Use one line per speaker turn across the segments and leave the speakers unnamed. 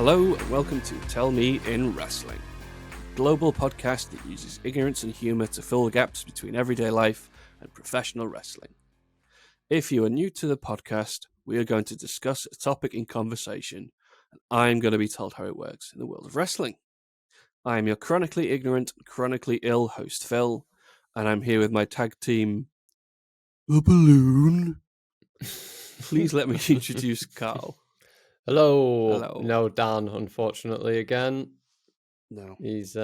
Hello and welcome to Tell Me in Wrestling, a global podcast that uses ignorance and humour to fill the gaps between everyday life and professional wrestling. If you are new to the podcast, we are going to discuss a topic in conversation, and I'm going to be told how it works in the world of wrestling. I am your chronically ignorant, chronically ill host Phil, and I'm here with my tag team, The Balloon. Please let me introduce Carl.
Hello. No Dan, unfortunately, again.
No.
He's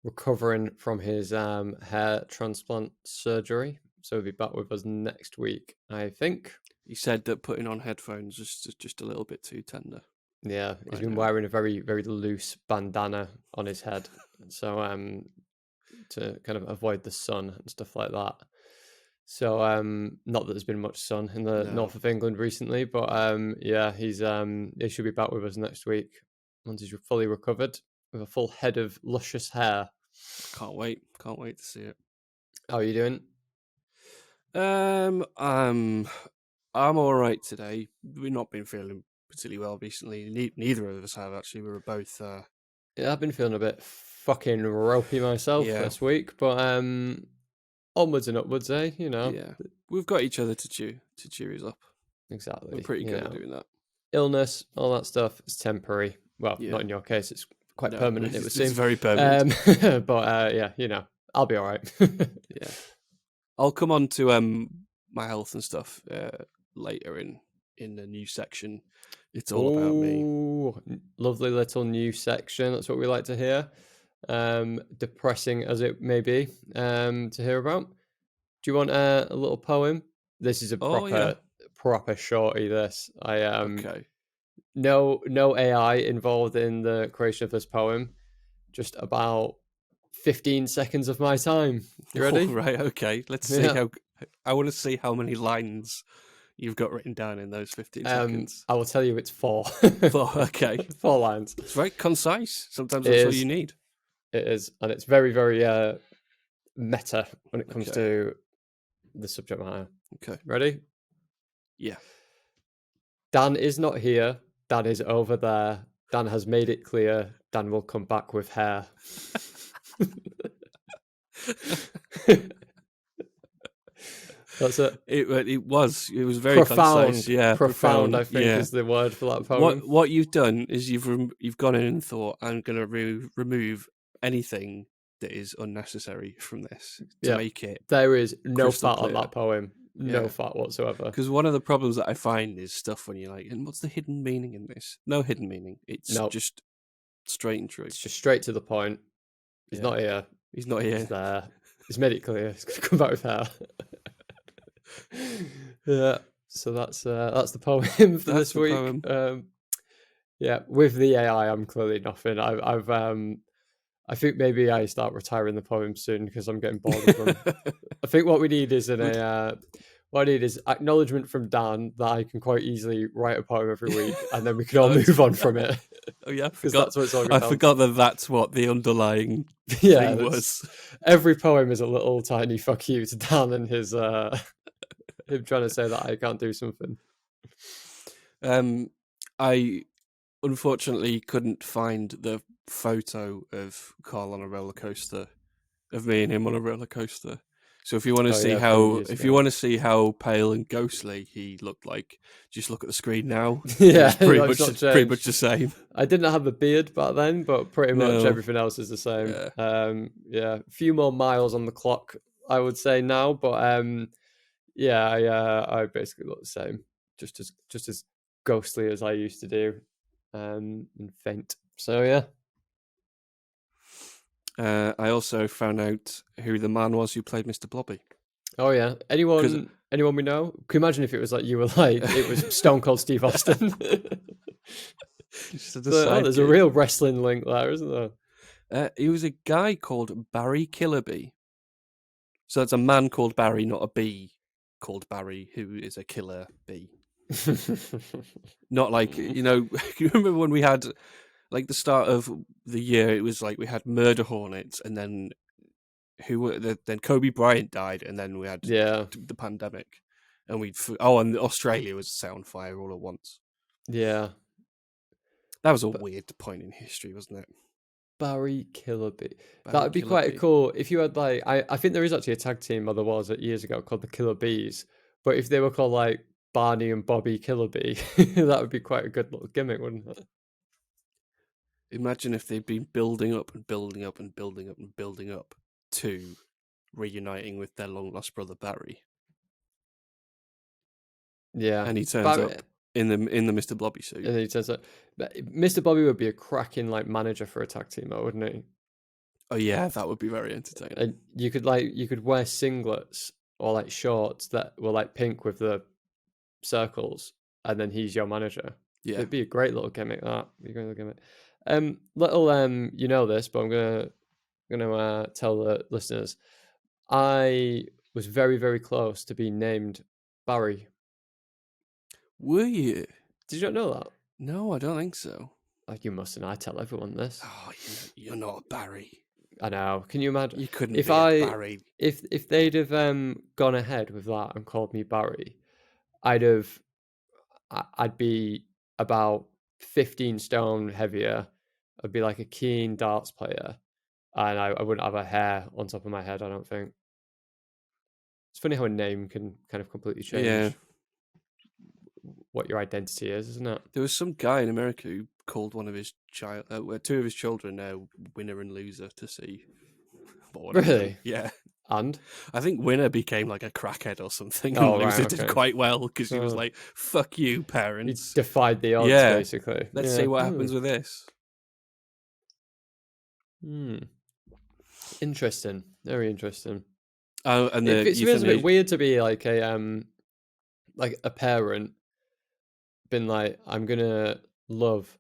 recovering from his hair transplant surgery, so he'll be back with us next week, I think.
He said that putting on headphones is just a little bit too tender.
Yeah, he's been wearing a very, very loose bandana on his head, so to kind of avoid the sun and stuff like that. So not that there's been much sun in the north of England recently, but yeah, he should be back with us next week once he's fully recovered with a full head of luscious hair.
Can't wait to see it.
How are you doing?
I'm all right today. We've not been feeling particularly well recently. Neither of us have, actually. We were both
yeah, I've been feeling a bit fucking ropey myself this week, but onwards and upwards, eh? You know.
Yeah, we've got each other to cheer us up.
Exactly.
We're pretty good at doing that.
Illness, all that stuff is temporary. Well, not in your case. It's quite permanent. It would seem.
It's very permanent.
But yeah, you know, I'll be all right.
Yeah, I'll come on to my health and stuff later in the new section. It's all about me.
Lovely little new section. That's what we like to hear. Depressing as it may be to hear about. Do you want a little poem? This is a proper shorty. This
okay.
No AI involved in the creation of this poem. Just about 15 seconds of my time. You ready?
Right. Okay. Let's see how. I want to see how many lines you've got written down in those 15 seconds.
I will tell you, it's 4.
4. Okay.
4 lines.
It's very concise. Sometimes that's all you need.
It is, and it's very, very meta when it comes to the subject matter.
Okay.
Ready?
Yeah.
Dan is not here. Dan is over there. Dan has made it clear. Dan will come back with hair. That's it.
It was very concise. Yeah,
profound. I think is the word for that poem.
What you've done is you've gone in and thought, I'm going to remove anything that is unnecessary from this to make it.
There is no fat on that poem. No fat whatsoever.
Because one of the problems that I find is stuff when you're like, and what's the hidden meaning in this? No hidden meaning. It's just straight and true.
It's just straight to the point. He's not here.
He's not here.
He's there. He's made it clear. He's going to come back with hair. Yeah. So that's the poem for this week. Yeah. With the AI, I'm clearly nothing. I think maybe I start retiring the poems soon because I'm getting bored of them. I think what we need is acknowledgement from Dan that I can quite easily write a poem every week, and then we can all move on from it.
Oh yeah,
because that's what it's all
I forgot that's what the underlying thing was.
Every poem is a little tiny fuck you to Dan and his him trying to say that I can't do something.
I unfortunately couldn't find the photo of Carl on a roller coaster, of me and him on a roller coaster. So if you want to you want to see how pale and ghostly he looked like, just look at the screen now.
Yeah,
pretty much the same.
I didn't have a beard back then, but pretty much everything else is the same. Yeah, a few more miles on the clock, I would say now, but I basically look the same, just as ghostly as I used to do, and faint. So yeah.
I also found out who the man was who played Mr. Blobby.
Oh yeah, anyone we know? Can you imagine if it was like it was Stone Cold Steve Austin? There's a real wrestling link there, isn't there?
He was a guy called Barry Killerby. So it's a man called Barry, not a bee called Barry, who is a killer bee. Not like, you remember when we had, like, the start of the year, it was like we had murder hornets, and then then Kobe Bryant died, and then we had the pandemic, and and Australia was set on fire all at once.
Yeah.
That was a weird point in history, wasn't it?
Barry Killer Bee. That
Barry
would be
Killer
quite
Bee.
cool if you had like I think there is actually a tag team, or there was years ago, called the Killer Bees. But if they were called like Barney and Bobby Killer Bee, that would be quite a good little gimmick, wouldn't it?
Imagine if they'd been building up and building up and building up and building up to reuniting with their long lost brother Barry.
Yeah.
And he turns
Barry,
up in the Mr. Blobby suit.
and he turns out Mr. Bobby would be a cracking like manager for a tag team, though, wouldn't he?
Oh yeah, that would be very entertaining.
And you could wear singlets or like shorts that were like pink with the circles, and then he's your manager.
Yeah.
It'd be a great little gimmick. That be a great little gimmick. You know this, but I'm gonna tell the listeners. I was very, very close to being named Barry.
Were you?
Did you not know that?
No, I don't think so.
Like, you mustn't. I tell everyone this.
Oh, you're not a Barry.
I know. Can you imagine?
You couldn't
if
be a Barry.
If they'd have gone ahead with that and called me Barry, I'd be about 15 stone heavier. I'd be like a keen darts player, and I wouldn't have a hair on top of my head, I don't think. It's funny how a name can kind of completely change what your identity is, isn't it?
There was some guy in America who called one of his two of his children winner and loser to see.
Really?
Yeah.
And
I think winner became like a crackhead or something,
Oh,
and loser
right,
did
okay.
quite well because he was
Oh.
like, "Fuck you,
he
parents."
defied the odds,
Yeah.
basically.
Let's see what happens with this.
Interesting. Very interesting.
Oh, and
it feels a bit weird to be like a parent, been like, I'm gonna love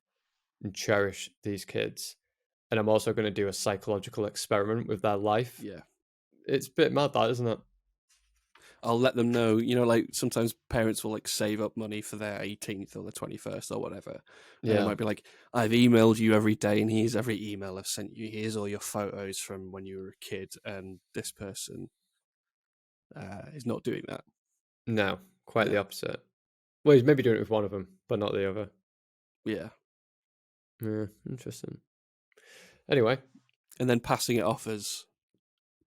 and cherish these kids, and I'm also gonna do a psychological experiment with their life.
Yeah.
It's a bit mad, that, isn't it?
I'll let them know, like sometimes parents will like save up money for their 18th or the 21st or whatever. And it might be like, I've emailed you every day, and here's every email I've sent you. Here's all your photos from when you were a kid, and this person is not doing that.
No, quite the opposite. Well, he's maybe doing it with one of them, but not the other.
Yeah.
Yeah, interesting. Anyway.
And then passing it off as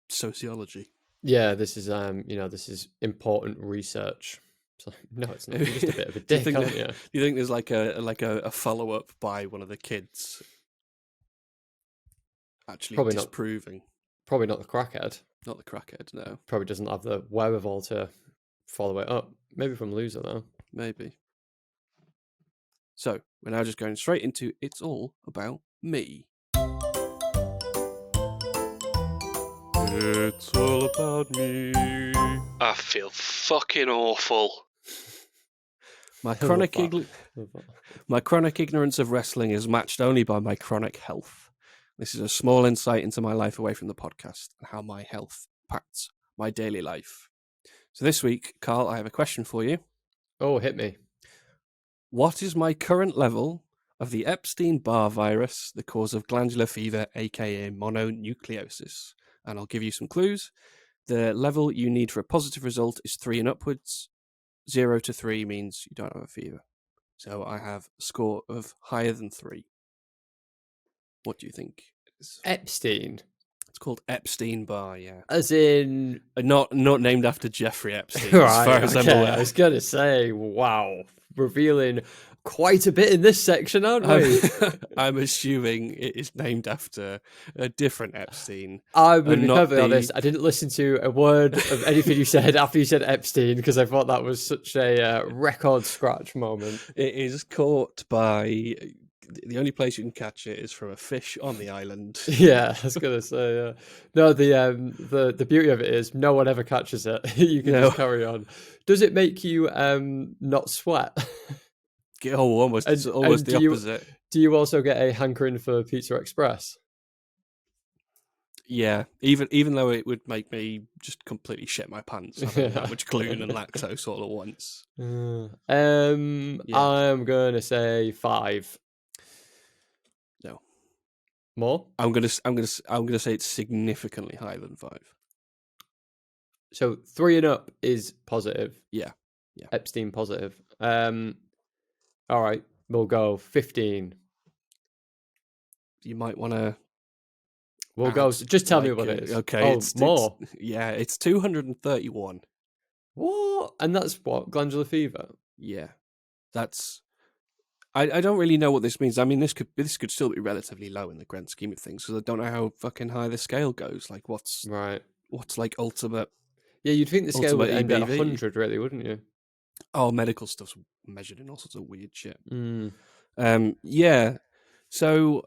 sociology.
Yeah, this is this is important research. So, no, it's not. You're just a bit of a dick, aren't you?
Do you think there's like a follow up by one of the kids actually
Probably
disproving?
Probably not the crackhead.
Not the crackhead, no.
Probably doesn't have the wherewithal to follow it up. Maybe from loser, though.
Maybe. So, we're now just going straight into It's All About Me. It's all about me. I feel fucking awful. My chronic ignorance of wrestling is matched only by my chronic health. This is a small insight into my life away from the podcast and how my health impacts my daily life. So this week, Carl, I have a question for you.
Oh, hit me.
What is my current level of the Epstein-Barr virus, the cause of glandular fever, aka mononucleosis? And I'll give you some clues. The level you need for a positive result is 3 and upwards. 0 to 3 means you don't have a fever. So I have a score of higher than 3. What do you think it is?
Epstein.
It's called Epstein-Barr, yeah.
As in...
Not named after Jeffrey Epstein,
right,
as far as I'm aware.
I was going to say, wow, revealing quite a bit in this section, aren't we?
I'm assuming it is named after a different Epstein.
I'm going to be perfectly honest. I didn't listen to a word of anything you said after you said Epstein, because I thought that was such a record scratch moment.
It is caught by... The only place you can catch it is from a fish on the island.
Yeah, I was gonna say. No, the beauty of it is no one ever catches it. You can just carry on. Does it make you not sweat?
Oh, almost the opposite.
Do you also get a hankering for Pizza Express?
Yeah, even though it would make me just completely shit my pants having that much gluten and lactose all at once.
I'm gonna say 5.
No.
More?
I'm gonna say it's significantly higher than 5.
So 3 and up is positive.
Yeah.
Epstein positive. All right, we'll go 15.
you might want to.
We'll go. Just tell me what it is.
Okay,
it's more.
It's 231.
What? And that's what? Glandular fever?
Yeah, that's. I don't really know what this means. I mean, this could still be relatively low in the grand scheme of things, because I don't know how fucking high the scale goes. Like, what's like ultimate?
Yeah, you'd think the scale would end at
EBV?
100, really, wouldn't you?
Oh, medical stuff's measured in all sorts of weird shit.
Yeah.
So,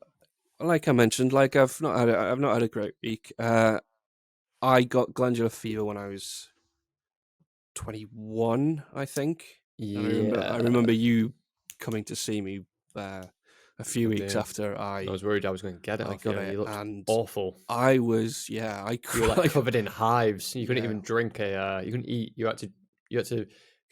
like I mentioned, like I've not had a great week. I got glandular fever when I was 21, I think.
Yeah.
I remember you coming to see me a few weeks after I
was worried I was going to get it. I got it. You looked awful.
I was, you
were like covered in hives. You couldn't even drink you couldn't eat. You had to get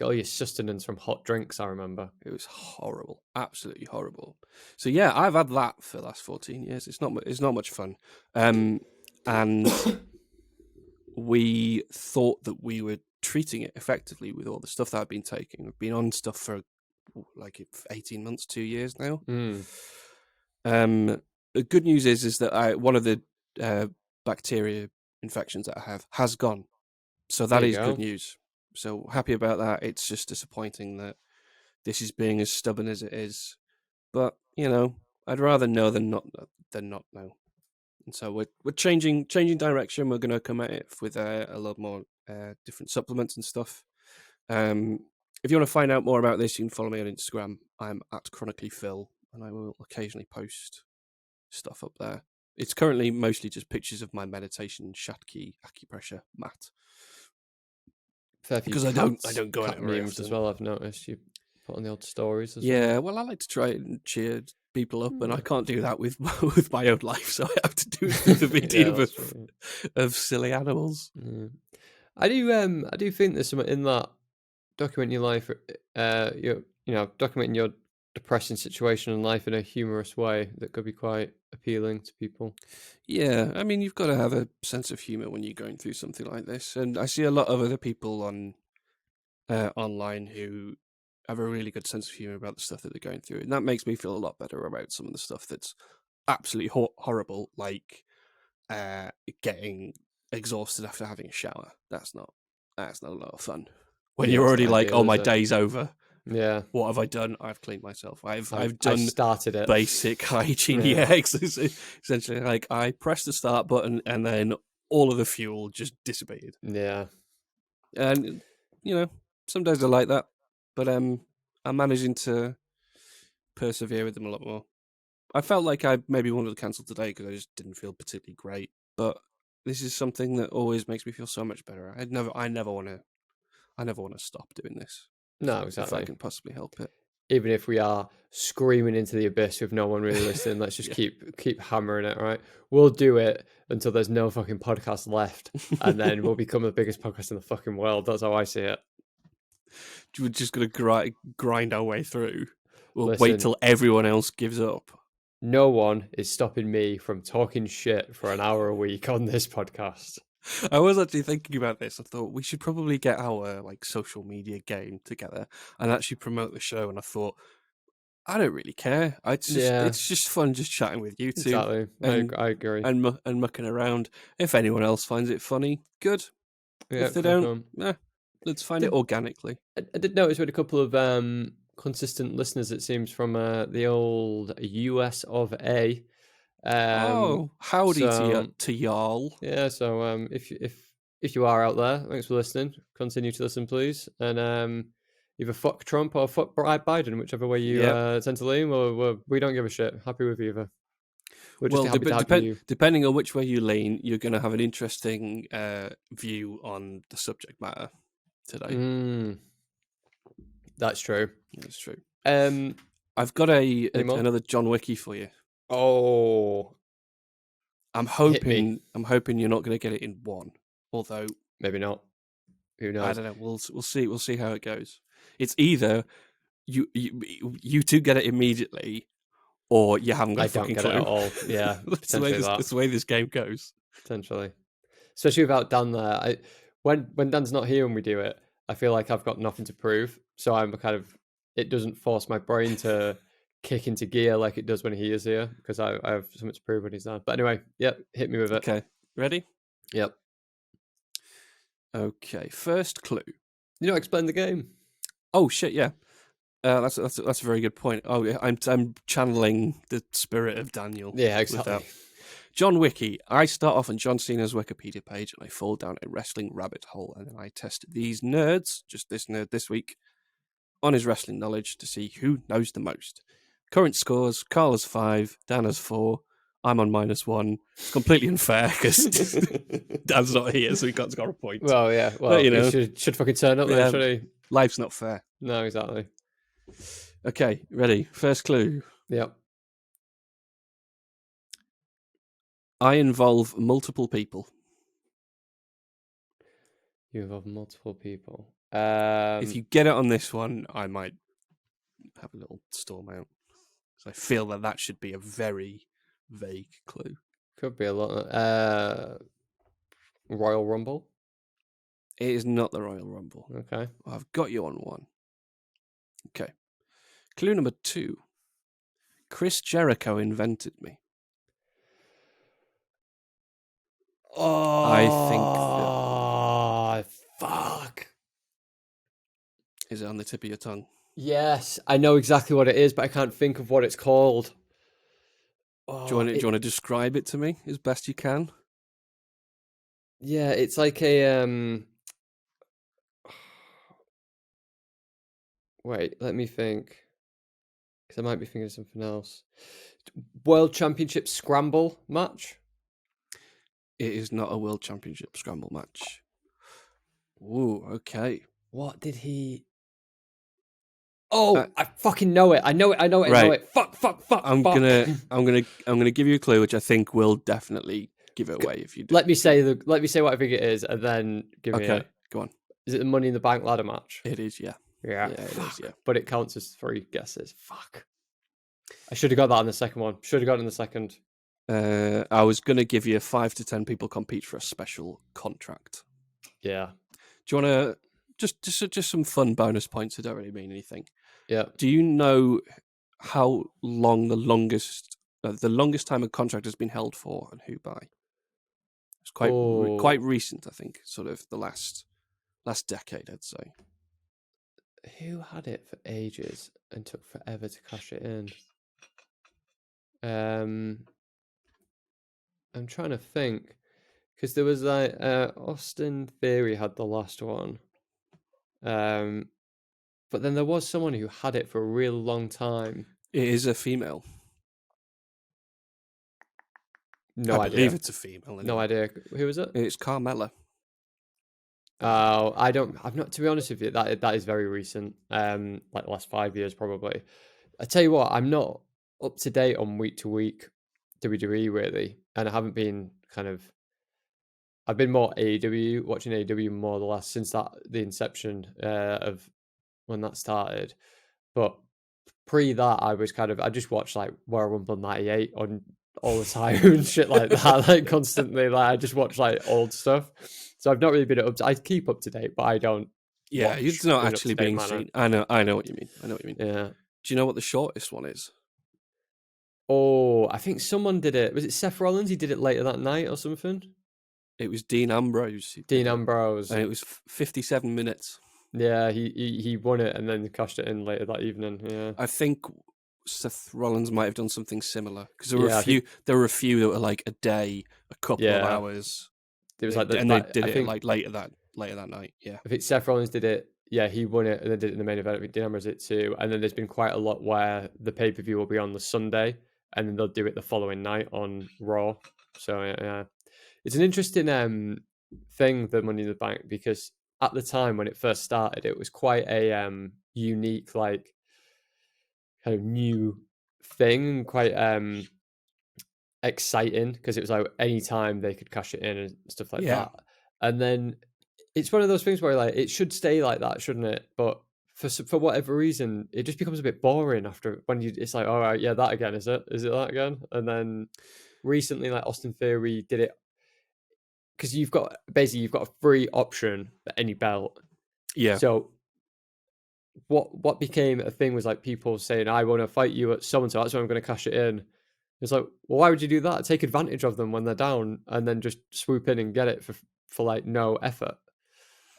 all your sustenance from hot drinks. I remember
it was horrible, absolutely horrible. So yeah, I've had that for the last 14 years. It's not much fun. And we thought that we were treating it effectively with all the stuff that I've been taking. We've been on stuff for like 18 months, 2 years now. The good news is that one of the bacteria infections that I have has gone. So that is good news. So happy about that. It's just disappointing that this is being as stubborn as it is. But, I'd rather know than not know. And so we're changing direction. We're going to come at it with a lot more different supplements and stuff. If you want to find out more about this, you can follow me on Instagram. I'm at chronicallyphil, and I will occasionally post stuff up there. It's currently mostly just pictures of my meditation Shatki acupressure mat. Because I don't go on it
memes as well. I've noticed you put on the old stories as well.
Yeah, well, I like to try and cheer people up, and I can't do that with my own life, so I have to do it through the medium of silly animals.
Yeah. I do think there's something in that documenting your life, documenting your depressing situation in life in a humorous way that could be quite appealing to people.
Yeah, I mean, you've got to have a sense of humor when you're going through something like this, and I see a lot of other people on online who have a really good sense of humor about the stuff that they're going through, and that makes me feel a lot better about some of the stuff that's absolutely horrible, like getting exhausted after having a shower. That's not a lot of fun. When you're already like, oh, my day's over.
Yeah.
What have I done? I've cleaned myself. I've
started it.
Basic hygiene. Yeah, essentially, like I pressed the start button and then all of the fuel just dissipated.
Yeah.
And some days I like that, but I'm managing to persevere with them a lot more. I felt like I maybe wanted to cancel today because I just didn't feel particularly great, but this is something that always makes me feel so much better. I never want to stop doing this.
No, exactly.
If I can possibly help it.
Even if we are screaming into the abyss with no one really listening, let's just keep hammering it, right? We'll do it until there's no fucking podcast left, and then we'll become the biggest podcast in the fucking world. That's how I see it.
We're just going to grind our way through. We'll wait till everyone else gives up.
No one is stopping me from talking shit for an hour a week on this podcast.
I was actually thinking about this. I thought we should probably get our social media game together and actually promote the show. And I thought, I don't really care. It's just fun just chatting with you two.
Exactly. I agree.
And mucking around. If anyone else finds it funny, good.
Yeah,
if they don't, let's find it organically.
I did notice we had a couple of consistent listeners, it seems, from the old US of A.
Howdy to y'all.
Yeah, so if you are out there, thanks for listening. Continue to listen, please, and either fuck Trump or fuck Biden, whichever way you tend to lean. We don't give a shit. Happy with either. We're just happy to have you.
Depending on which way you lean, you're going to have an interesting view on the subject matter today.
That's true.
That's true. I've got another John Wiki for you.
Oh.
I'm hoping you're not going to get it in one. Although
maybe not. Who knows?
I don't know. We'll see. We'll see how it goes. It's either you two get it immediately, or you haven't got a fucking clue.
I don't get it at all. Yeah,
that's the way this game goes.
Potentially, especially without Dan there. When Dan's not here and we do it, I feel like I've got nothing to prove. So I'm it doesn't force my brain to kick into gear like it does when he is here, because I have something to prove when he's there. But anyway, yep, hit me with it.
Okay, ready?
Yep.
Okay, first clue.
You know, explain the game.
Oh shit, yeah. That's a very good point. Oh, yeah, I'm channeling the spirit of Daniel.
Yeah,
with
exactly.
that. John Wiki. I start off on John Cena's Wikipedia page and I fall down a wrestling rabbit hole, and then I test these nerds, just this nerd this week, on his wrestling knowledge to see who knows the most. Current scores: Carl has 5, Dan has 4, I'm on -1. It's completely unfair because Dan's not here, so he can't score a point.
Well, yeah. Well,
But, you know,
he should fucking turn up then, should he?
Life's not fair.
No, exactly.
Okay, ready? First clue.
Yep.
I involve multiple people.
You involve multiple people.
If you get it on this one, I might have a little storm out. So I feel that should be a very vague clue.
Could be a lot. Royal Rumble.
It is not the Royal Rumble.
Okay.
I've got you on one. Okay. Clue number 2. Chris Jericho invented me.
Oh, fuck.
Is it on the tip of your tongue?
Yes, I know exactly what it is, but I can't think of what it's called.
Do you want to describe it to me as best you can?
Yeah, it's like a Wait, let me think, because I might be thinking of something else. World Championship Scramble match.
It is not a World Championship Scramble match. Ooh, okay.
What did he? Oh, I fucking know it. I know it. I know it. Fuck.
I'm gonna give you a clue, which I think will definitely give it away if you do.
Let me say what I think it is, and then give me it.
Okay, go on.
Is it the Money in the Bank ladder match?
It is, yeah.
Yeah,
it is, yeah.
But it counts as 3 guesses. Fuck. I should have got that on the second one. Should have got it in the second.
I was going to give you 5 to 10 people compete for a special contract.
Yeah.
Do you want to just some fun bonus points that don't really mean anything?
Yeah.
Do you know how long the longest time a contract has been held for, and who by? It's quite recent, I think. Sort of the last decade, I'd say.
Who had it for ages and took forever to cash it in? I'm trying to think, because there was like Austin Theory had the last one, but then there was someone who had it for a real long time.
It is a female.
No
I
idea.
believe it's a female. Anyway.
No idea. Who is it?
It's Carmella.
Oh, I've not, to be honest with you, that is very recent. Like the last 5 years probably. I tell you what, I'm not up to date on week to week WWE really, and I haven't been I've been more AEW, watching AEW more since the inception of when that started. But pre that, I just watched like Royal Rumble '98 on all the time and shit like that, like constantly. Like I just watch like old stuff, so I've not really been up. I keep up to date, but I don't.
Yeah, it's not actually being seen. I know what you mean.
Yeah.
Do you know what the shortest one is?
Oh, I think someone did it. Was it Seth Rollins? He did it later that night or something.
It was Dean Ambrose.
Ambrose,
and it was 57 minutes.
Yeah, he won it and then cashed it in later that evening. Yeah,
I think Seth Rollins might have done something similar, because there were a few. There were a few that were like a day, a couple of hours.
It was
they did it like later that night. Yeah,
I think Seth Rollins did it. Yeah, he won it and then did it in the main event. I think Dean Ambrose did it too. And then there's been quite a lot where the pay-per-view will be on the Sunday and then they'll do it the following night on Raw. So yeah, it's an interesting thing, the Money in the Bank, because at the time when it first started, it was quite a unique, like kind of new thing, quite exciting, because it was like any time they could cash it in and stuff like that. And then it's one of those things where like it should stay like that, shouldn't it? But for whatever reason, it just becomes a bit boring after it's like, all right, yeah, that again, is it that again? And then recently, like Austin Theory did it, because you've got a free option for any belt.
Yeah.
So what became a thing was like people saying, I want to fight you at so and so, that's why I'm going to cash it in. It's like, well, why would you do that? Take advantage of them when they're down and then just swoop in and get it for like no effort.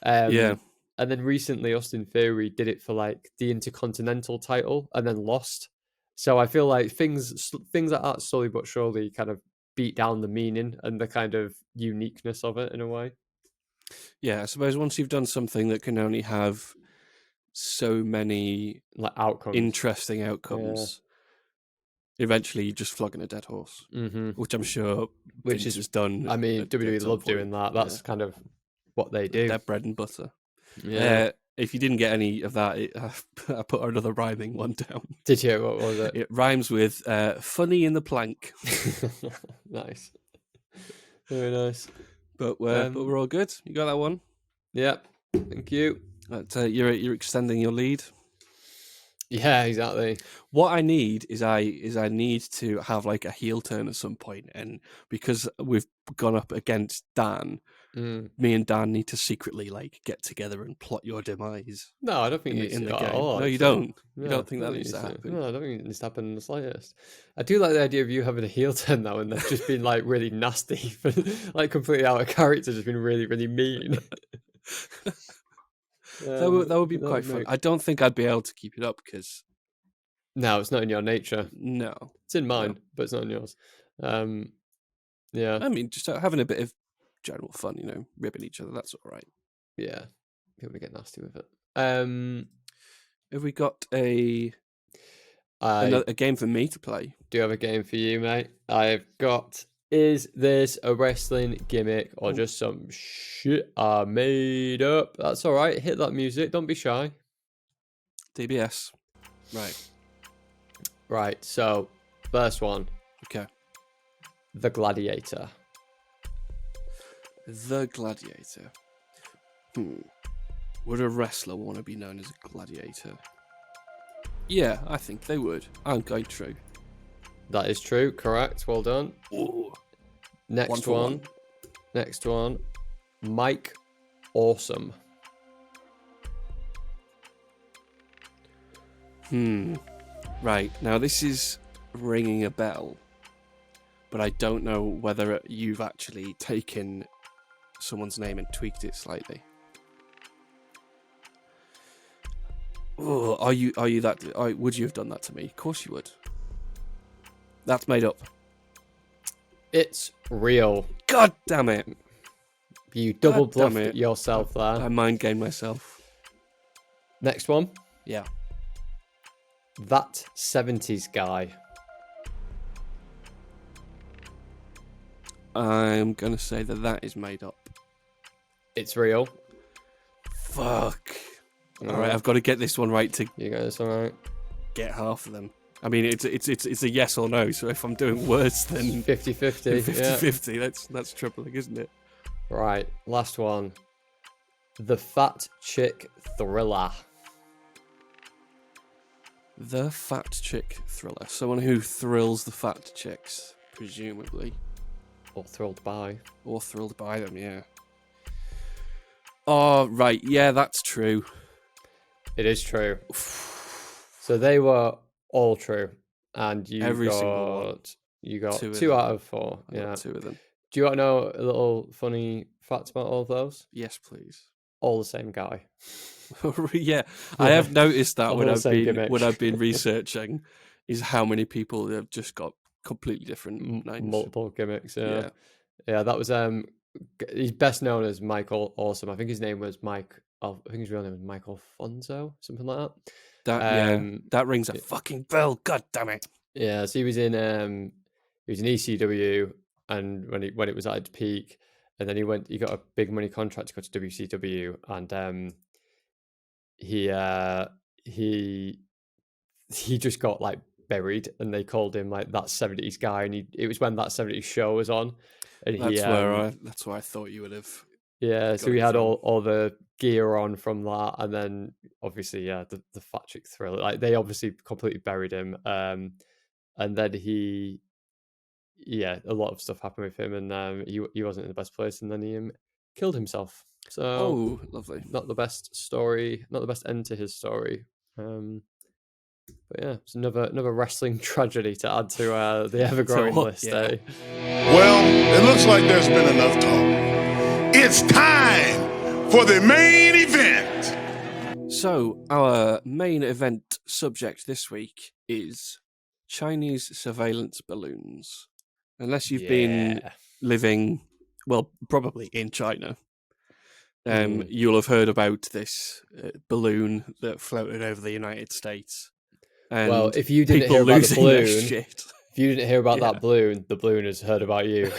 Yeah.
And then recently Austin Theory did it for like the Intercontinental title and then lost. So I feel like things like that slowly but surely kind of beat down the meaning and the kind of uniqueness of it in a way.
Yeah, I suppose once you've done something that can only have so many
Like outcomes.
interesting outcomes, eventually you're just flogging a dead horse, which I'm sure Vince has done.
I mean, WWE
some
love
point.
doing that. That's kind of what they do.
Their bread and butter.
Yeah.
If you didn't get any of that, I put another rhyming one down.
Did you? What was it?
It rhymes with funny in the plank.
Nice. Very nice.
But we're all good. You got that one?
Yep. Thank you.
You're extending your lead.
Yeah, exactly.
What I need is I need to have like a heel turn at some point, and because we've gone up against Dan, me and Dan need to secretly like get together and plot your demise.
No, I don't think
in the game.
All,
no, you don't. You don't think that needs to happen?
No, I don't think it needs to happen in the slightest. I do like the idea of you having a heel turn now and they've just been like really nasty, like completely out of character, just been really, really mean.
That would be quite fun. I don't think I'd be able to keep it up because
no, it's not in your nature.
No,
it's in mine, but it's not in yours. Yeah,
I mean, just having a bit of general fun, ribbing each other. That's all right.
Yeah, people to get nasty with it.
Have we got a game for me to play?
Do you have a game for you, mate? I've got. Is this a wrestling gimmick or just some shit I made up? That's all right. Hit that music. Don't be shy.
DBS.
Right. So, first one.
Okay.
The Gladiator.
The Gladiator. Would a wrestler want to be known as a gladiator? Yeah, I think they would. I'm going true.
That is true. Correct. Well done.
Ooh.
Next one. Next one. Mike Awesome.
Right. Now, this is ringing a bell, but I don't know whether you've actually taken someone's name and tweaked it slightly. Oh, are you that? Would you have done that to me? Of course you would. That's made up.
It's real.
God damn it!
You double bluffed yourself there.
I mind gamed myself.
Next one.
Yeah.
That 70s guy.
I'm gonna say that is made up.
It's real.
Fuck. All right, I've got to get this one right to.
You got this one right.
Get half of them. I mean, it's a yes or no. So if I'm doing worse than
50-50,
50-50, that's troubling, isn't it?
Right, last one. The Fat Chick Thriller.
The Fat Chick Thriller. Someone who thrills the fat chicks, presumably.
Or thrilled by.
Or thrilled by them, yeah. Oh, right. Yeah, that's true.
It is true. So they were all true. And you got 2 out of 4.
I got 2 of them.
Do you want to know a little funny fact about all of those?
Yes, please.
All the same guy.
Yeah, I have noticed that when I've been researching, is how many people have just got completely different names.
Multiple gimmicks. Yeah. That was he's best known as Michael Awesome. I think his name was Mike. I think his real name was Michael Fonzo, something like that.
That rings a fucking bell. God damn it.
Yeah, so he was in ECW, and when it was at its peak, and then he got a big money contract to go to WCW, and he just got like buried, and they called him like that 70s guy, and it was when that 70s show was on, and
that's where I thought you would have.
Yeah, so he had all the gear on from that, and then obviously the Fat Chick Thriller, like they obviously completely buried him, and then a lot of stuff happened with him, and he wasn't in the best place, and then he killed himself. So,
lovely.
not the best story, not the best end to his story. But yeah, it's another wrestling tragedy to add to the ever-growing list.
Yeah.
Well, it looks like there's been enough talk. It's time for the main event.
So, our main event subject this week is Chinese surveillance balloons. Unless you've been living, well, probably in China, you'll have heard about this balloon that floated over the United States. And
well, if you didn't hear about the balloon, if you didn't hear about that balloon, the balloon has heard about you.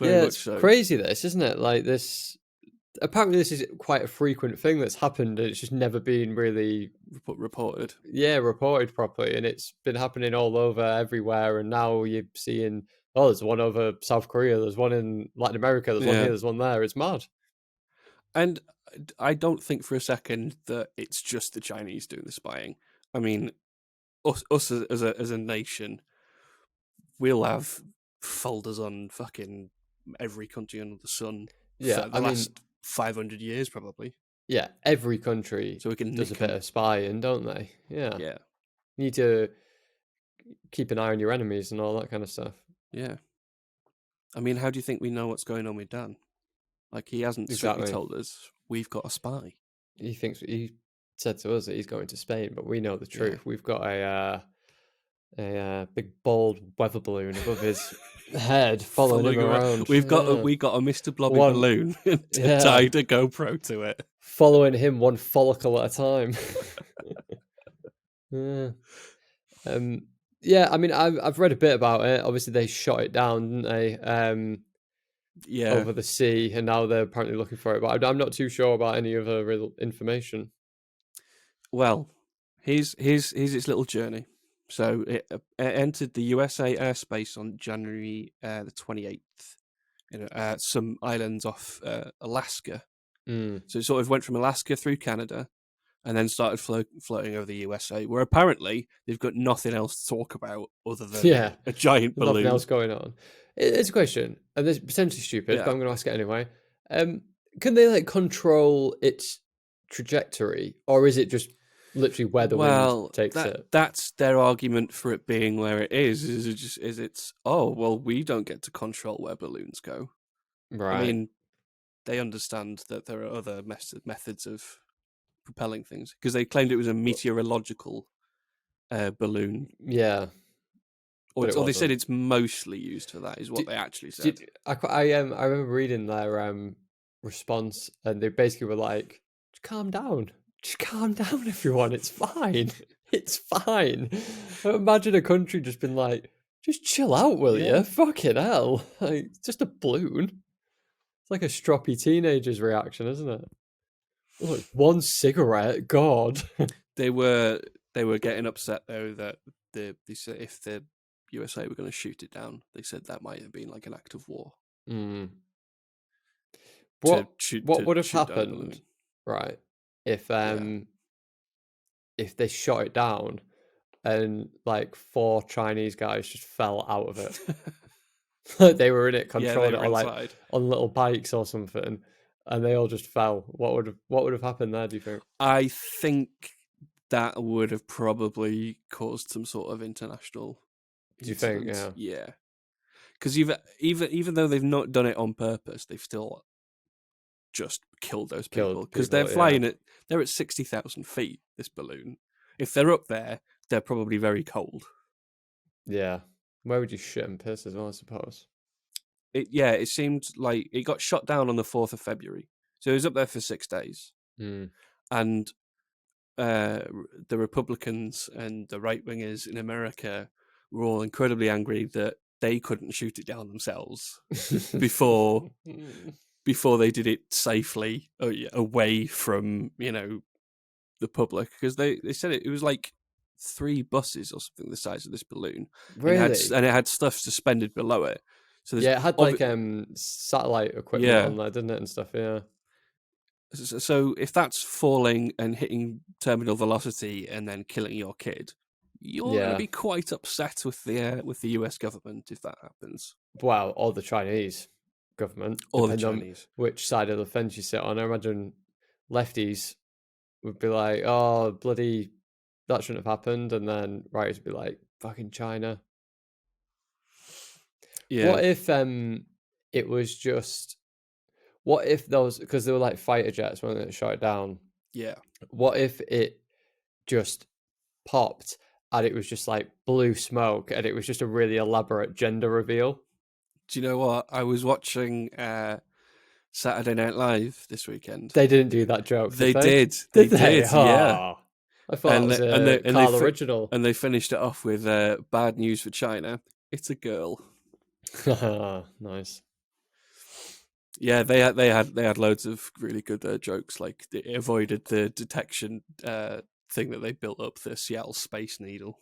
It's crazy, this, isn't it? Like this. Apparently, this is quite a frequent thing that's happened, and it's just never been really
reported.
Yeah, reported properly, and it's been happening all over, everywhere. And now you're seeing, there's one over South Korea, there's one in Latin America, there's one here, there's one there. It's mad.
And I don't think for a second that it's just the Chinese doing the spying. I mean, us as a nation, we'll have folders on fucking every country under the sun for the last 500 years, probably.
Yeah, every country
so we can
does a bit of spying, don't they? Yeah. You need to keep an eye on your enemies and all that kind of stuff.
Yeah. I mean, how do you think we know what's going on with Dan? Like, he hasn't strictly told us we've got a spy.
He said to us that he's going to Spain, but we know the truth. We've got a big bald weather balloon above his head, following him around.
We got a Mr. Blobby balloon tied a GoPro to it,
following him one follicle at a time. I mean, I've read a bit about it. Obviously, they shot it down, didn't they? Over the sea, and now they're apparently looking for it. But I'm not too sure about any other real information.
Well, here's its little journey. So it entered the USA airspace on January the 28th, in some islands off Alaska. So it sort of went from Alaska through Canada, and then started floating over the USA, where apparently they've got nothing else to talk about other than a giant balloon.
Nothing else going on. It's a question, and it's potentially stupid, but I'm going to ask it anyway. Can they control its trajectory, or is it just literally where the wind takes it?
That's their argument for it being where it is. We don't get to control where balloons go.
Right.
I mean, they understand that there are other methods of propelling things, because they claimed it was a meteorological balloon.
Yeah.
Or they said it's mostly used for that, is what they actually said.
I remember reading their response, and they basically were like, just calm down, everyone, it's fine. It's fine. Imagine a country just been like, just chill out, will you? Fucking hell. Like, it's just a balloon. It's like a stroppy teenager's reaction, isn't it? Like, one cigarette, God.
They were getting upset, though, that they said if the USA were going to shoot it down, they said that might have been like an act of war.
What would have happened, right, if they shot it down and 4 Chinese guys just fell out of it? They were in it, controlling it on little bikes or something, and they all just fell. What would have happened there, do you think?
I think that would have probably caused some sort of international.
Do you think?
Yeah. Because even though they've not done it on purpose, they've still just killed those people, because they're flying at 60,000 feet. This balloon, if they're up there, they're probably very cold.
Yeah. Where would you shit and piss as well, I suppose?
It seemed like it got shot down on the 4th of February. So it was up there for 6 days. And the Republicans and the right-wingers in America were all incredibly angry that they couldn't shoot it down themselves before they did it safely away from, the public. Because they said it was like 3 buses or something the size of this balloon.
Really?
And it had stuff suspended below it. So
it had satellite equipment on there, didn't it, and stuff,
So if that's falling and hitting terminal velocity and then killing your kid, you're going to be quite upset with the US government if that happens.
Wow, or the Chinese. government,
Or the
depending on
Chinese.
which side of the fence you sit on. I imagine lefties would be like, "Oh, bloody, that shouldn't have happened," and then righties would be like, "Fucking China."
Yeah.
What if it was just? What if those, because they were like fighter jets when they shot it down?
Yeah.
What if it just popped and it was just like blue smoke and it was just a really elaborate gender reveal?
Do you know what? I was watching Saturday Night Live this weekend.
They didn't do that joke,
They
did they?
did. They did. Yeah.
Oh, I thought it was a Carl original.
And they finished it off with bad news for China. It's a girl.
Nice.
Yeah, they had loads of really good jokes. Like it avoided the detection thing that they built up, the Seattle Space Needle.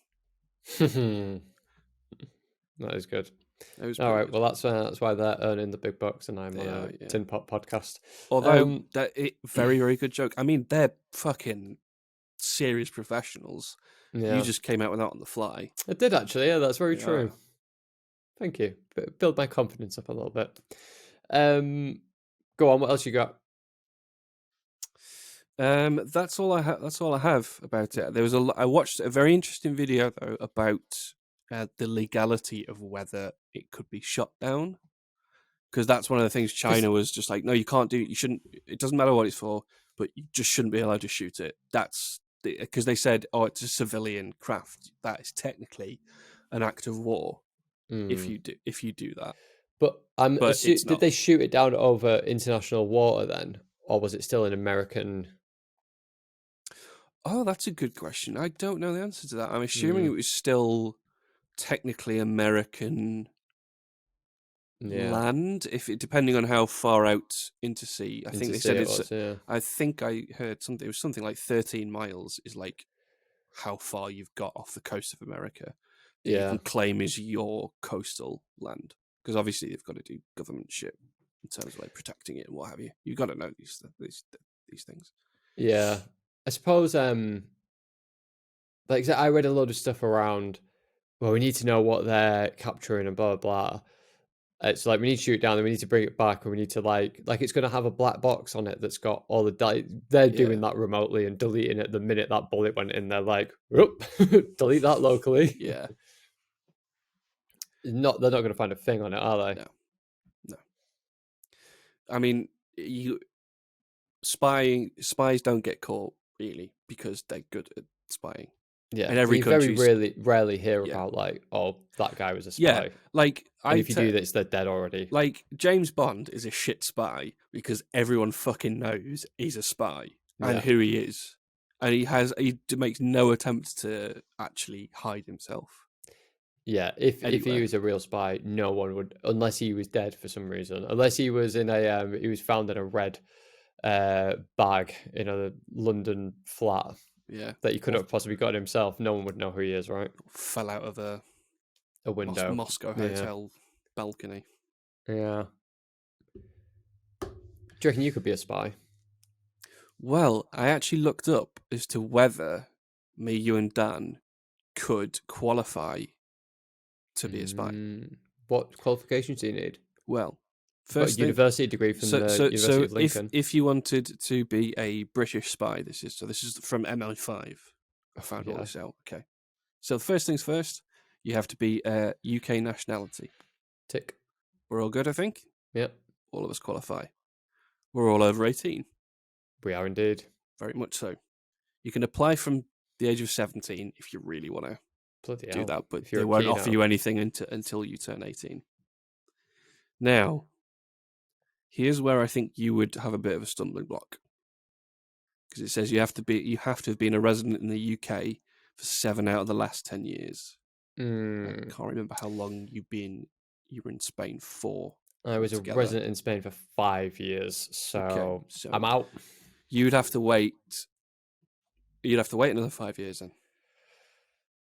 That is good.
It was
all right.
good.
Well, that's why they're earning the big bucks, and I'm on a Tin Pot podcast.
Although very very good joke. I mean, they're fucking serious professionals.
Yeah.
You just came out with that on the fly.
I did actually. Yeah, that's very true. Thank you. Build my confidence up a little bit. Go on. What else you got?
That's all I have. That's all I have about it. There was I watched a very interesting video though about the legality of whether it could be shot down, because that's one of the things China was just like, no, you can't do it. You shouldn't. It doesn't matter what it's for, but you just shouldn't be allowed to shoot it. That's because they said, oh, it's a civilian craft. That is technically an act of war if you do that.
But did they shoot it down over international water then, or was it still an American?
Oh, that's a good question. I don't know the answer to that. I'm assuming it was still technically American land, depending on how far out into sea. I think they said it's. I think I heard something. It was something like 13 miles is like how far you've got off the coast of America that you can claim is your coastal land. Because obviously they've got to do government shit in terms of like protecting it and what have you. You've got to know these things.
Yeah, I suppose. Like I read a load of stuff around. Well, we need to know what they're capturing and blah blah blah. It's like we need to shoot it down, then we need to bring it back, and we need to like it's going to have a black box on it that's got all the they're doing that remotely and deleting it the minute that bullet went in. They're like, whoop, delete that locally.
Yeah.
They're not going to find a thing on it, are they?
No. I mean, spies don't get caught really because they're good at spying.
Yeah,
and every
country very rarely hear about like, oh, that guy was a spy.
Yeah, like
if you do this, they're dead already.
Like James Bond is a shit spy because everyone fucking knows he's a spy and who he is, and he makes no attempt to actually hide himself.
Yeah, if he was a real spy, no one would, unless he was dead for some reason. Unless he was in he was found in a red bag in a London flat.
Yeah,
that he couldn't have possibly got himself. No one would know who he is, right?
Fell out of a
window,
Moscow hotel balcony.
Yeah. Do you reckon you could be a spy?
Well, I actually looked up as to whether me, you, and Dan could qualify to be a spy.
What qualifications do you need?
Well, first
university degree from the University of Lincoln.
If you wanted to be a British spy, this is from MI5. I found all this out. Okay, so first things first, you have to be a UK nationality.
Tick.
We're all good, I think.
Yep.
All of us qualify. We're all over 18.
We are indeed.
Very much so. You can apply from the age of 17 if you really want to do that, but they won't offer you anything until you turn 18. Now, here's where I think you would have a bit of a stumbling block, because it says you have to have been a resident in the UK for 7 out of the last 10 years. I can't remember how long you were in Spain for.
I was a resident in Spain for 5 years, so I'm out.
You'd have to wait. You'd have to wait another 5 years then.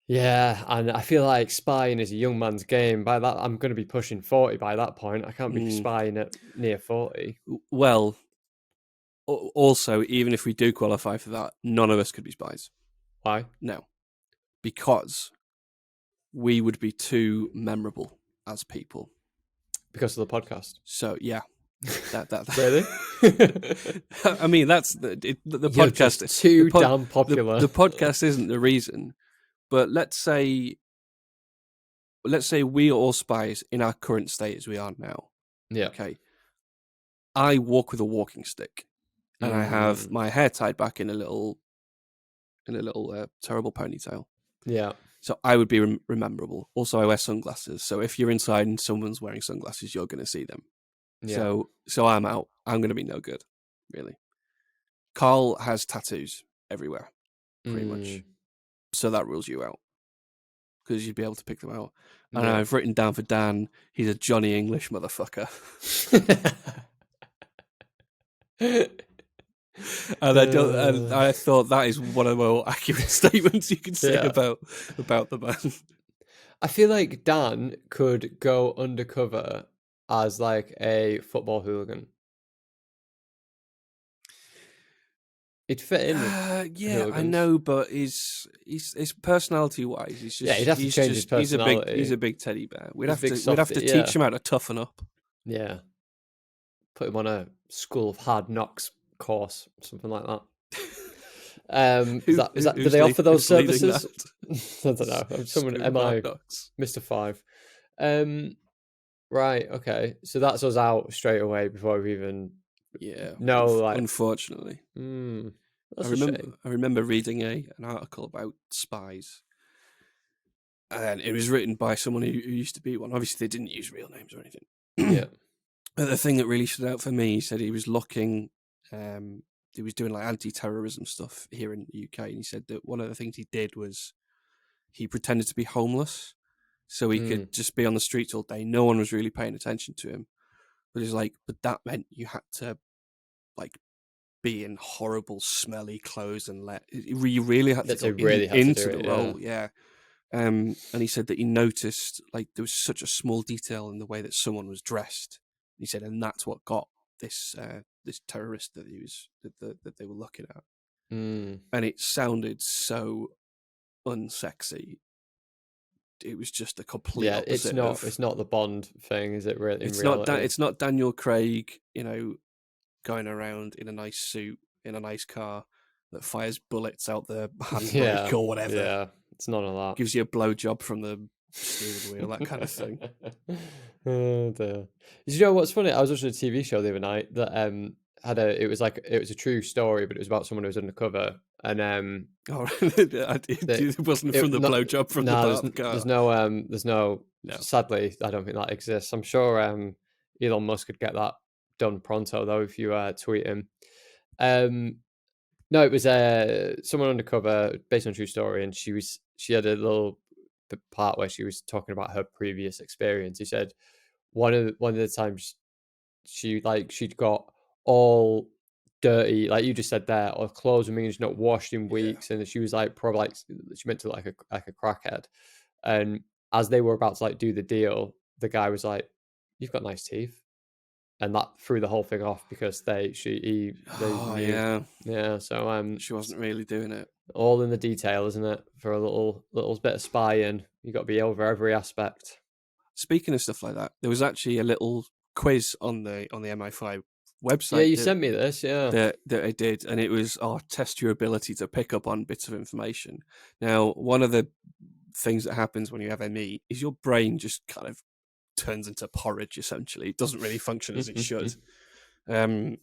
Yeah, and I feel like spying is a young man's game. By that, I'm going to be pushing 40 by that point. I can't be spying at near 40.
Well, also, even if we do qualify for that, none of us could be spies.
Why?
No. Because we would be too memorable as people.
Because of the podcast.
So yeah, that
Really?
I mean, that's the
You're
podcast.
just too damn popular.
The podcast isn't the reason, but let's say we are all spies in our current state as we are now.
Yeah.
Okay. I walk with a walking stick, and I have my hair tied back in a little terrible ponytail.
Yeah.
So I would be rememberable. Also, I wear sunglasses. So if you're inside and someone's wearing sunglasses, you're going to see them.
Yeah.
So I'm out. I'm going to be no good, really. Carl has tattoos everywhere, pretty much. So that rules you out, because you'd be able to pick them out. And I've written down for Dan, he's a Johnny English motherfucker. And I thought that is one of the more accurate statements you can say about the man.
I feel like Dan could go undercover as like a football hooligan. It'd fit in.
Yeah, hooligans. I know, but his personality wise, he's just
he'd have to change his personality.
He's a big teddy bear. We'd have to teach him how to toughen up.
Yeah, put him on a School of Hard Knocks course, something like that. Do they offer those services? I don't know. Someone, am I Mr. Five? Right. Okay. So that's us out straight away before we even.
Yeah.
No. Like,
unfortunately. I remember reading an article about spies, and it was written by someone who used to be one. Obviously, they didn't use real names or anything.
Yeah.
But the thing that really stood out for me, he said he was looking. He was doing like anti-terrorism stuff here in the UK, and he said that one of the things he did was he pretended to be homeless, so he could just be on the streets all day. No one was really paying attention to him, but he's like, but that meant you had to like be in horrible, smelly clothes and you really had to go into the role, yeah. And he said that he noticed like there was such a small detail in the way that someone was dressed. He said, and that's what got this terrorist that they were looking at, and it sounded so unsexy. It was just a complete opposite.
It's not the Bond thing, is it? Really,
it's not Daniel Craig, going around in a nice suit in a nice car that fires bullets out the handbrake or whatever.
Yeah, it's none of that.
Gives you a blowjob from the steering wheel, that kind of thing.
Oh dear. Did you know what's funny? I was watching a TV show the other night that it was a true story, but it was about someone who was undercover, and
it wasn't from the blowjob from the car.
There's no. Sadly, I don't think that exists. I'm sure Elon Musk could get that done pronto though if you tweet him. No, it was someone undercover based on a true story, and she had a little part where she was talking about her previous experience. He said one of the times she'd got all dirty, like you just said there, or clothes were means not washed in weeks, and she was like probably like she meant to like a crackhead. And as they were about to like do the deal, the guy was like, "You've got nice teeth." And that threw the whole thing off because they knew. Yeah. So
she wasn't really doing it.
All in the detail, isn't it? For a little bit of spying, you got to be over every aspect.
Speaking of stuff like that, there was actually a little quiz on the MI5 website.
Yeah, you sent me this. Yeah,
that I did, and it was test your ability to pick up on bits of information. Now, one of the things that happens when you have ME is your brain just kind of turns into porridge. Essentially, it doesn't really function as it should. And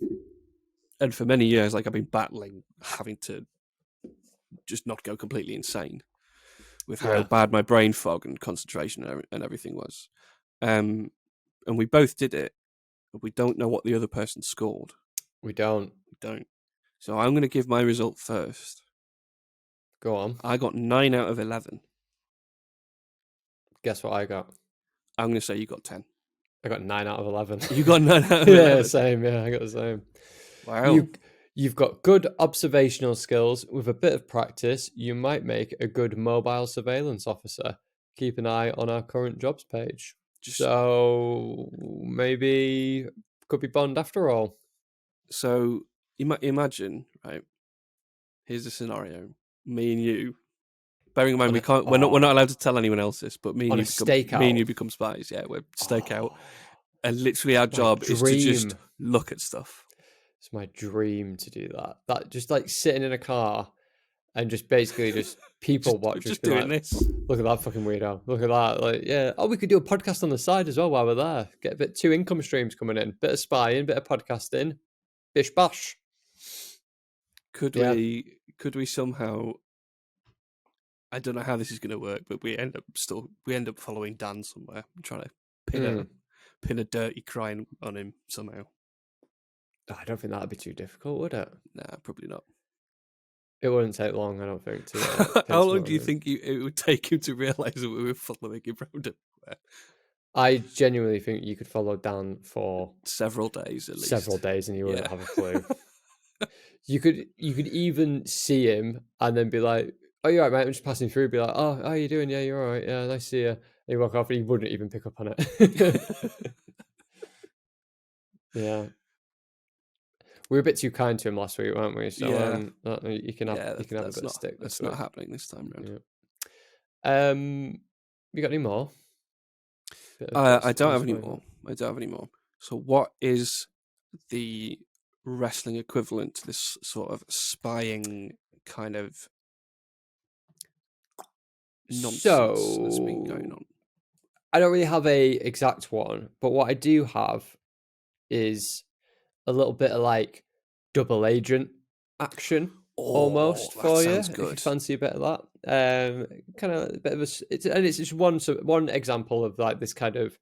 for many years, like I've been battling having to just not go completely insane with how bad my brain fog and concentration and everything was. And we both did it, but we don't know what the other person scored.
We don't.
So I'm going to give my result first.
Go on.
I got 9 out of 11.
Guess what I got?
I'm going to say you got 10.
I got 9 out of 11.
You got 9 out of 11?
Yeah, same. Yeah, I got the same.
Wow.
You've got good observational skills. With a bit of practice, you might make a good mobile surveillance officer. Keep an eye on our current jobs page. So maybe could be Bond after all.
So imagine, right? Here's a scenario: me and you. Bearing in mind we're not allowed to tell anyone else this, but me and you become spies. Yeah, we're stakeout, And literally our job is to just
dream.
look at stuff.
It's my dream to do that. That just like sitting in a car and just basically just people watch,
Just
be
doing
like,
this.
look at that fucking weirdo. Look at that. Like, yeah. Oh, we could do a podcast on the side as well while we're there. Get a bit 2 income streams coming in. Bit of spying, bit of podcasting. Bish bash.
Could we somehow? I don't know how this is going to work, but we end up following Dan somewhere and trying to pin a dirty crime on him somehow.
I don't think that'd be too difficult, would it?
Nah, probably not.
It wouldn't take long, I don't think. To,
how long do you think it would take him to realise that we were following him around everywhere?
I genuinely think you could follow Dan for
several days at least.
Several days, and you wouldn't have a clue. You could even see him and then be like, "Oh, you're right, mate. I'm just passing through." Be like, "Oh, how you doing? Yeah, you're all right. Yeah, nice to see you." And you walk off, and he wouldn't even pick up on it. Yeah, we were a bit too kind to him last week, weren't we? So you can have a bit of stick.
That's not happening this time round.
Yeah. You got any more?
I don't have any more. So, what is the wrestling equivalent to this sort of spying kind of nonsense that's been going on?
I don't really have a exact one, but what I do have is a little bit of like double agent action almost for you. Good. If you fancy a bit of that, kind of a bit of it's just one example of like this kind of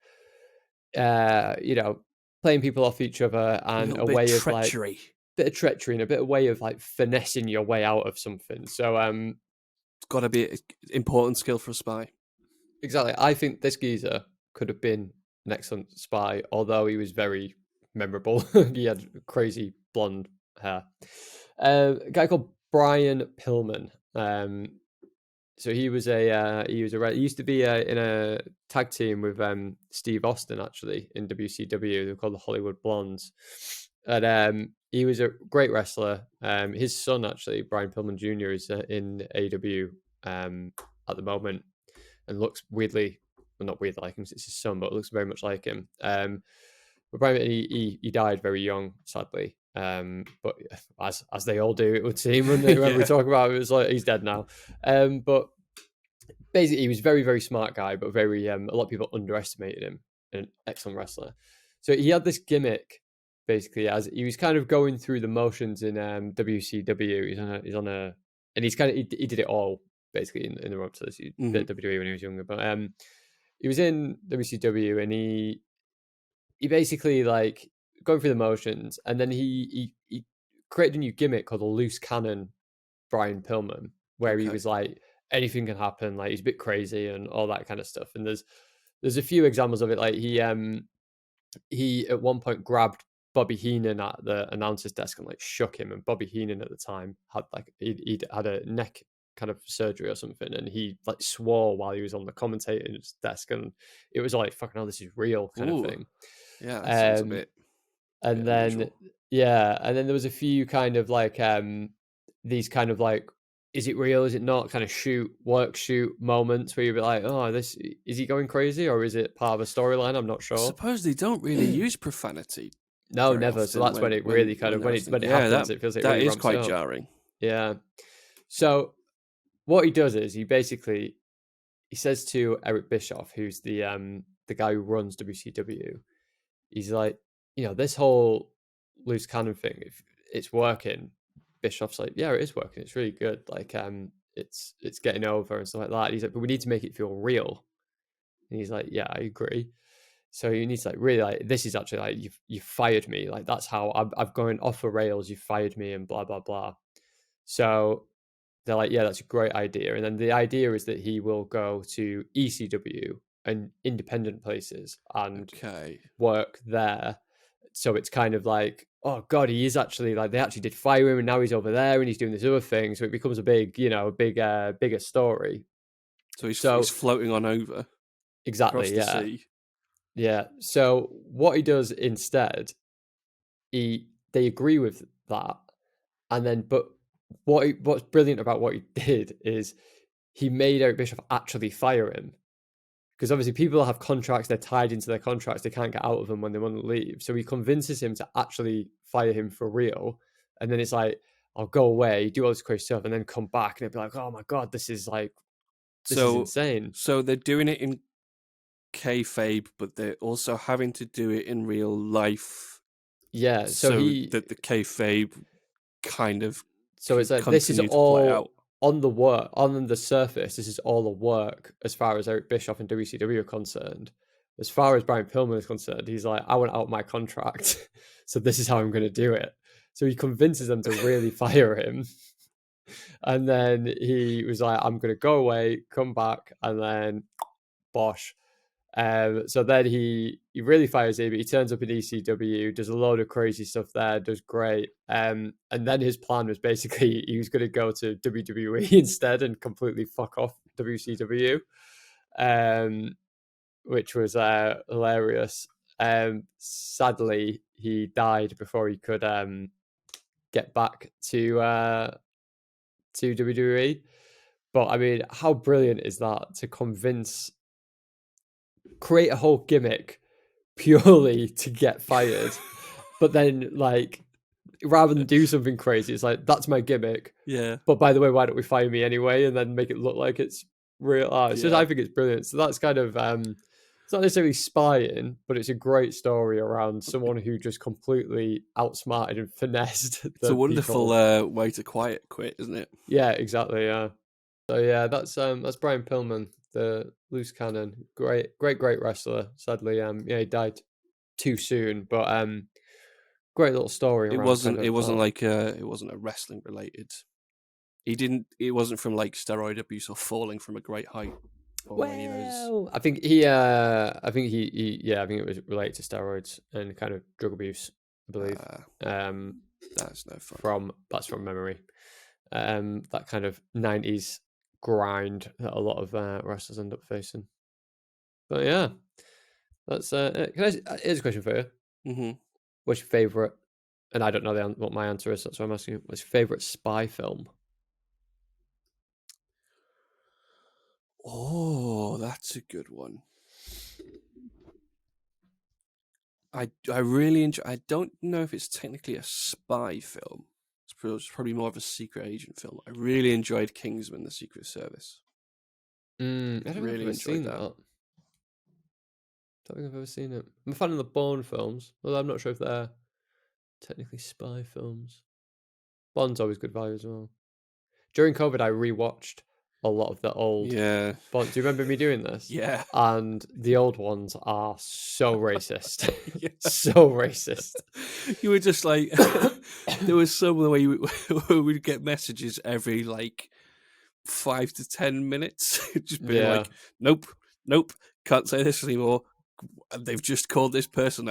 playing people off each other and a way of treachery. Like bit of treachery and a bit of way of like finessing your way out of something. So
it's got to be an important skill for a spy.
Exactly. I think this geezer could have been an excellent spy, although he was very memorable. He had crazy blonde hair. A guy called Brian Pillman. So he was he used to be in a tag team with Steve Austin actually in WCW. They're called the Hollywood Blondes, and he was a great wrestler. His son actually, Brian Pillman Jr., is in AEW at the moment, and looks not weirdly like him. It's his son, but looks very much like him. But Brian, he died very young, sadly. But as they all do, it would seem, when we talk about it, was like he's dead now. But basically, he was a very, very smart guy, but very a lot of people underestimated him. An excellent wrestler. So he had this gimmick, basically, as he was kind of going through the motions in WCW. He did it all basically in the ropes. So he did WWE when he was younger, but he was in WCW and he basically like going through the motions, and then he created a new gimmick called the loose cannon Brian Pillman, where he was like, anything can happen, like he's a bit crazy and all that kind of stuff. And there's a few examples of it. Like he at one point grabbed Bobby Heenan at the announcer's desk and like shook him, and Bobby Heenan at the time had like he'd had a neck kind of surgery or something, and he like swore while he was on the commentator's desk, and it was like, fucking hell, this is real kind of thing.
Yeah, that sounds a bit.
And then unusual. And then there was a few kind of like these kind of like, is it real, is it not, kind of shoot moments where you'd be like, oh, this is he going crazy, or is it part of a storyline? I'm not sure.
I suppose they don't really use profanity.
No, never. So that's when it really kind of when it happens, it feels like
that
really
is quite jarring.
Yeah. So what he does is he says to Eric Bischoff, who's the guy who runs WCW, he's like, this whole loose cannon thing, if it's working. Bischoff's like, yeah, it is working. It's really good. Like, it's getting over and stuff like that. And he's like, but we need to make it feel real. And he's like, yeah, I agree. So you need to like really like, this is actually like, you fired me. Like, that's how I've gone off the rails. You fired me and blah, blah, blah. So they're like, yeah, that's a great idea. And then the idea is that he will go to ECW and independent places and work there. So it's kind of like, oh God, he is actually like, they actually did fire him and now he's over there and he's doing this other thing. So it becomes a big, bigger story.
So he's floating on over.
Exactly. Yeah. The sea. Yeah. So what he does instead, they agree with that. And then, but what's brilliant about what he did is he made Eric Bischoff actually fire him. because obviously people have contracts, they're tied into their contracts, they can't get out of them when they want to leave. So he convinces him to actually fire him for real. And then it's like, I'll go away, do all this crazy stuff, and then come back, and it'd be like, oh my God, this is insane.
So they're doing it in kayfabe, but they're also having to do it in real life.
Yeah, so
that the kayfabe kind of
so it's like this is all on the surface. This is all a work as far as Eric Bischoff and WCW are concerned. As far as Brian Pillman is concerned, he's like, I want out my contract, so this is how I'm going to do it. So he convinces them to really fire him, and then he was like, I'm going to go away, come back, and then bosh. So then he really fires him. He turns up in ECW, does a load of crazy stuff there, does great. And then his plan was basically he was going to go to WWE instead and completely fuck off WCW, which was hilarious. Sadly, he died before he could get back to WWE. But I mean, how brilliant is that to create a whole gimmick purely to get fired, but then like rather than do something crazy, it's like, that's my gimmick.
Yeah.
But by the way, why don't we fire me anyway, and then make it look like it's real? So I think it's brilliant. So that's kind of it's not necessarily spying, but it's a great story around someone who just completely outsmarted and finessed.
It's a wonderful way to quiet quit, isn't it?
Yeah, exactly. Yeah. So yeah, that's Brian Pillman, the loose cannon. Great wrestler. Sadly, he died too soon, but great little story.
It wasn't a wrestling related. It wasn't from like steroid abuse or falling from a great height.
I think I think it was related to steroids and kind of drug abuse, I believe.
That's no fun.
That's from memory. That kind of 90s grind that a lot of wrestlers end up facing. But yeah, that's here's a question for you.
Mm-hmm.
What's your favorite? And I don't know what my answer is, that's why I'm asking you. What's your favorite spy film?
Oh, that's a good one. I really enjoy. I don't know if it's technically a spy film. It's probably more of a secret agent film. I really enjoyed Kingsman: The Secret Service.
I don't really enjoyed that. I don't think I've ever seen it. I'm a fan of the Bourne films, although I'm not sure if they're technically spy films. Bond's always good value as well. During COVID, I rewatched a lot of the old Bond. Do you remember me doing this?
Yeah.
And the old ones are so racist. So racist.
You were just like, there was some where we'd get messages every like 5 to 10 minutes. Just being like, nope, can't say this anymore. They've just called this person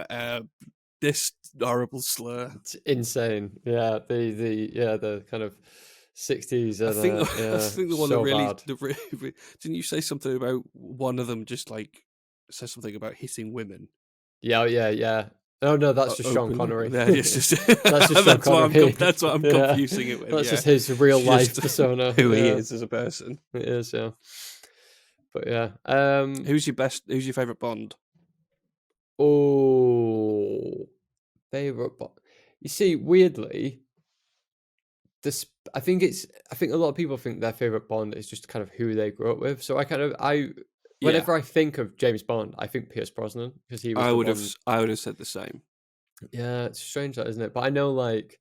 this horrible slur.
It's insane. Yeah, the kind of 60s.
I think the one that really didn't you say something about one of them just like says something about hitting women?
Yeah. Oh no, that's just Sean Connery.
Yeah, it's just
that's just Sean Connery.
That's what I'm confusing it with.
That's just his real life persona,
who he is as a person.
It is, yeah. But yeah,
who's your favorite Bond?
Oh, favorite Bond. You see, weirdly, I think a lot of people think their favorite Bond is just kind of who they grew up with. So whenever I think of James Bond, I think Pierce Brosnan, because he was.
I would have said the same.
Yeah, it's strange that, isn't it? But I know, like,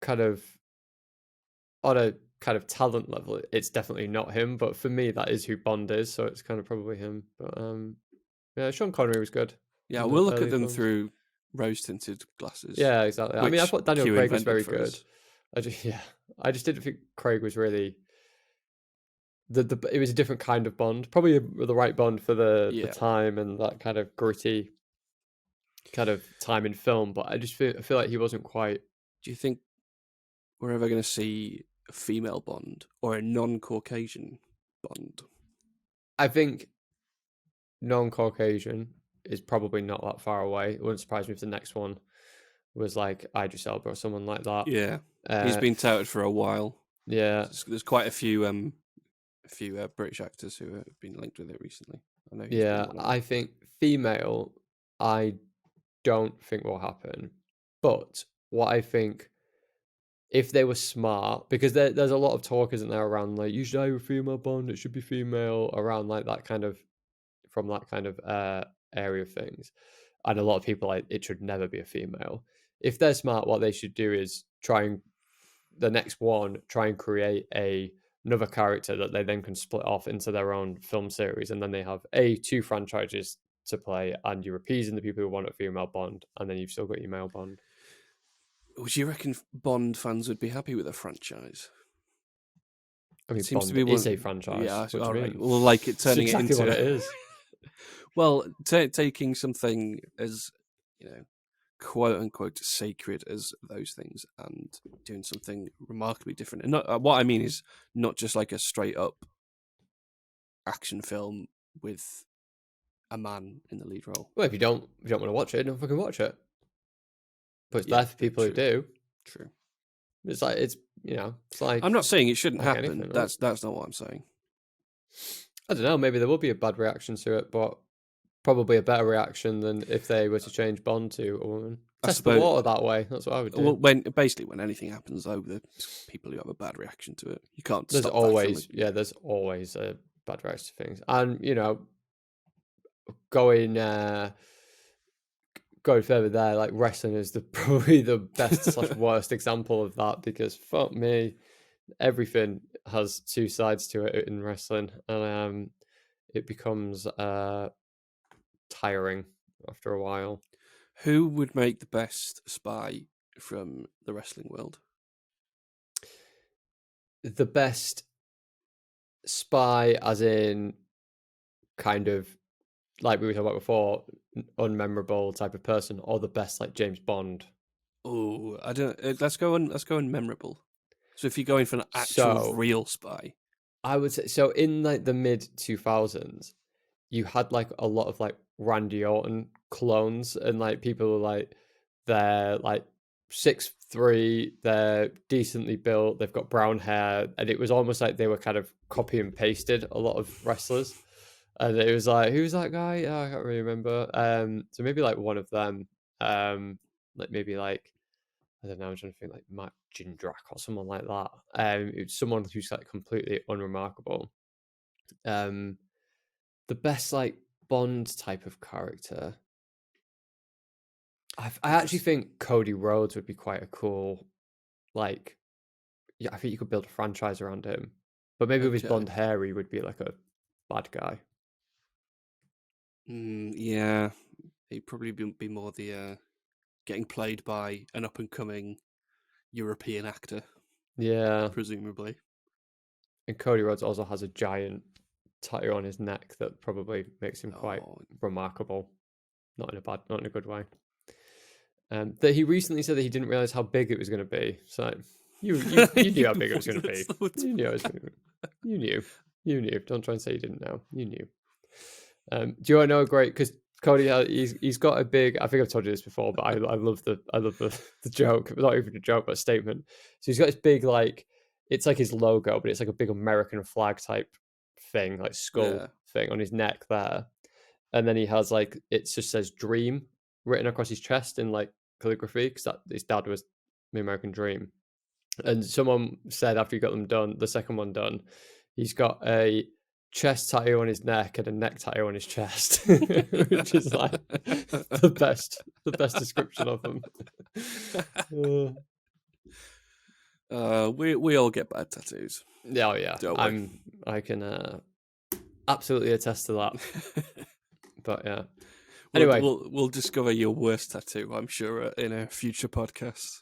kind of on a kind of talent level, it's definitely not him. But for me, that is who Bond is, so it's kind of probably him. But yeah, Sean Connery was good.
Yeah, we'll look at them through rose-tinted glasses.
Yeah, exactly. I mean, I thought Daniel Craig was very good. I just didn't think Craig was really it was a different kind of Bond, probably the right Bond for the time and that kind of gritty kind of time in film. But I feel like he wasn't quite.
Do you think we're ever going to see a female Bond or a non-Caucasian Bond?
I think non-Caucasian is probably not that far away. It wouldn't surprise me if the next one was like Idris Elba or someone like that.
Yeah, he's been touted for a while.
Yeah,
there's quite a few British actors who have been linked with it recently. I know he's
Yeah,
been one of
I think female, I don't think will happen. But what I think, if they were smart, because there's a lot of talk, isn't there, around like, you should hire a female Bond, it should be female, around like that kind of, from that kind of area of things. And a lot of people like, it should never be a female. If they're smart, what they should do is try and create another character that they then can split off into their own film series, and then they have two franchises to play, and you're appeasing the people who want a female Bond, and then you've still got your male Bond.
Would you reckon Bond fans would be happy with a franchise?
I mean,
It seems
Bond
to be one
is a franchise.
Yeah,
what do you
all right.
mean?
Well, like it turning
It's exactly
it into
what it is.
Well, taking something as, quote unquote sacred as those things and doing something remarkably different. And not, what I mean is not just like a straight up action film with a man in the lead role.
Well, if you don't want to watch it, don't fucking watch it. But it's
Yeah,
there for people who do.
True.
It's like
I'm not saying it shouldn't
like
happen.
anything, right?
That's not what I'm saying.
I don't know. Maybe there will be a bad reaction to it, but probably a better reaction than if they were to change Bond to a woman. Test the water that way. That's what I would do.
Well, when anything happens, though, the people who have a bad reaction to it, you can't.
There's
stop
always there's always a bad reaction to things, and going further there, like wrestling is probably the best / worst example of that, because fuck me, everything has two sides to it in wrestling, and it becomes tiring after a while.
Who would make the best spy from the wrestling world?
The best spy, as in kind of like we were talking about before, unmemorable type of person, or the best like James Bond?
Oh, I don't. Let's go on memorable. So if you're going for an actual real spy,
I would say so. In like the mid 2000s, you had like a lot of like Randy Orton clones, and like people were like, they're like 6'3", they're decently built, they've got brown hair, and it was almost like they were kind of copy and pasted a lot of wrestlers. And it was like, who's that guy? Oh, I can't really remember. So maybe like one of them, like maybe like, I don't know, I'm trying to think like Matt Jindrak or someone like that. It's someone who's like completely unremarkable. The best like Bond type of character, I actually think Cody Rhodes would be quite a cool, like, yeah, I think you could build a franchise around him. But maybe with his blonde hair, he would be like a bad guy.
Yeah, he'd probably be more the getting played by an up and coming European actor.
Yeah,
presumably.
And Cody Rhodes also has a giant tattoo on his neck that probably makes him quite remarkable. Not in a good way. That he recently said that he didn't realize how big it was going to be. So you knew how big it was going to be. You knew it was going to be. You knew. Don't try and say you didn't know. You knew. Do you want to know a great? Because Cody, he's got a big. I think I've told you this before, but I love the joke. Not even a joke, but a statement. So he's got this big, like, it's like his logo, but it's like a big American flag type thing, like skull thing on his neck there. And then he has like, it just says "Dream" written across his chest in like calligraphy, because his dad was the American Dream. And someone said after he got them done, the second one done, he's got a chest tattoo on his neck and a neck tattoo on his chest, which is like the best description of him.
We all get bad tattoos.
Oh yeah, I can absolutely attest to that. But yeah. Anyway,
we'll discover your worst tattoo, I'm sure, in a future podcast.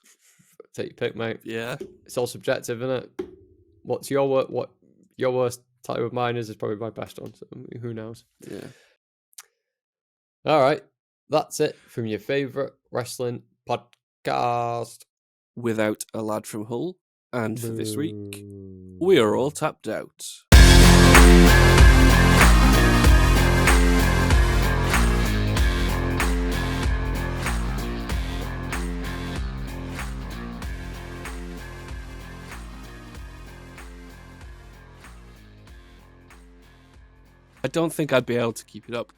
Take your pick, mate.
Yeah,
it's all subjective, isn't it? What your worst tattoo of mine is probably my best one. So who knows?
Yeah.
All right, that's it from your favorite wrestling podcast.
Without a lad from Hull, and for this week, we are all tapped out. I don't think I'd be able to keep it up.